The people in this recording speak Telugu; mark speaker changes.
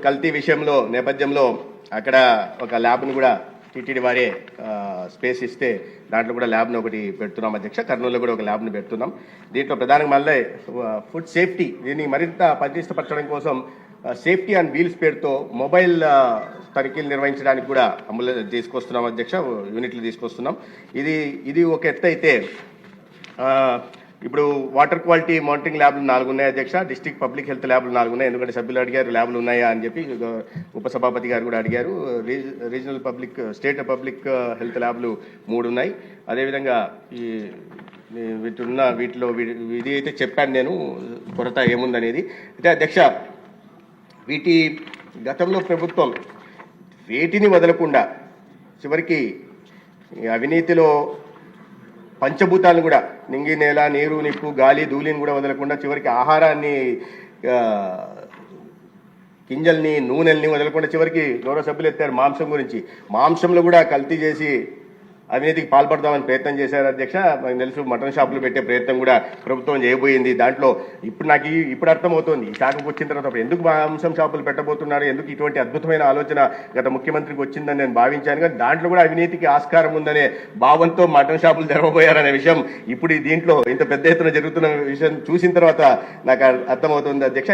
Speaker 1: కల్తీ విషయంలో నేపథ్యంలో అక్కడ ఒక ల్యాబ్ను కూడా టీటీడీ వారే స్పేస్ ఇస్తే దాంట్లో కూడా ల్యాబ్ను ఒకటి పెడుతున్నాం అధ్యక్ష. కర్నూలులో కూడా ఒక ల్యాబ్ను పెడుతున్నాం. దీంట్లో ప్రధానంగా మళ్ళీ ఫుడ్ సేఫ్టీ దీన్ని మరింత పటిష్టపరచడం కోసం సేఫ్టీ అండ్ వీల్స్ పేరుతో మొబైల్ తనిఖీలు నిర్వహించడానికి కూడా అమలు తీసుకొస్తున్నాం అధ్యక్ష. యూనిట్లు తీసుకొస్తున్నాం. ఇది ఒక ఎత్తు అయితే ఇప్పుడు వాటర్ క్వాలిటీ మానిటరింగ్ ల్యాబ్లు 4 ఉన్నాయి అధ్యక్ష. డిస్ట్రిక్ట్ పబ్లిక్ హెల్త్ ల్యాబ్లు 4 ఉన్నాయి. ఎందుకంటే సభ్యులు అడిగారు ల్యాబ్లు ఉన్నాయా అని చెప్పి, ఉపసభాపతి గారు కూడా అడిగారు. Regional public state public health ల్యాబ్లు 3 ఉన్నాయి. అదేవిధంగా వీటిలో ఇది అయితే చెప్పాను నేను కొరత ఏముందనేది. అయితే అధ్యక్ష, వీటి గతంలో ప్రభుత్వం వేటిని వదలకుండా చివరికి అవినీతిలో పంచభూతాలను కూడా నింగి నేల నీరు నిప్పు గాలి ధూళిని కూడా వదలకుండా చివరికి ఆహారాన్ని గింజల్ని నూనెల్ని వదలకుండా చివరికి గౌరవ సభ్యులు ఎత్తారు మాంసం గురించి. మాంసంలో కూడా కల్తీ చేసి అవినీతికి పాల్పడదామని ప్రయత్నం చేశారు అధ్యక్ష. మనకు తెలుసు మటన్ షాపులు పెట్టే ప్రయత్నం కూడా ప్రభుత్వం చేయబోయింది. దాంట్లో నాకు ఇప్పుడు అర్థమవుతోంది ఈ శాఖకు వచ్చిన తర్వాత ఎందుకు మాంసం షాపులు పెట్టబోతున్నారు, ఎందుకు ఇటువంటి అద్భుతమైన ఆలోచన గత ముఖ్యమంత్రికి వచ్చిందని నేను భావించాను. కానీ దాంట్లో కూడా అవినీతికి ఆస్కారం ఉందనే భావంతో మటన్ షాపులు తెరవబోయారనే విషయం ఇప్పుడు దీంట్లో ఇంత పెద్ద ఎత్తున జరుగుతున్న విషయం చూసిన తర్వాత నాకు అర్థమవుతుంది అధ్యక్ష.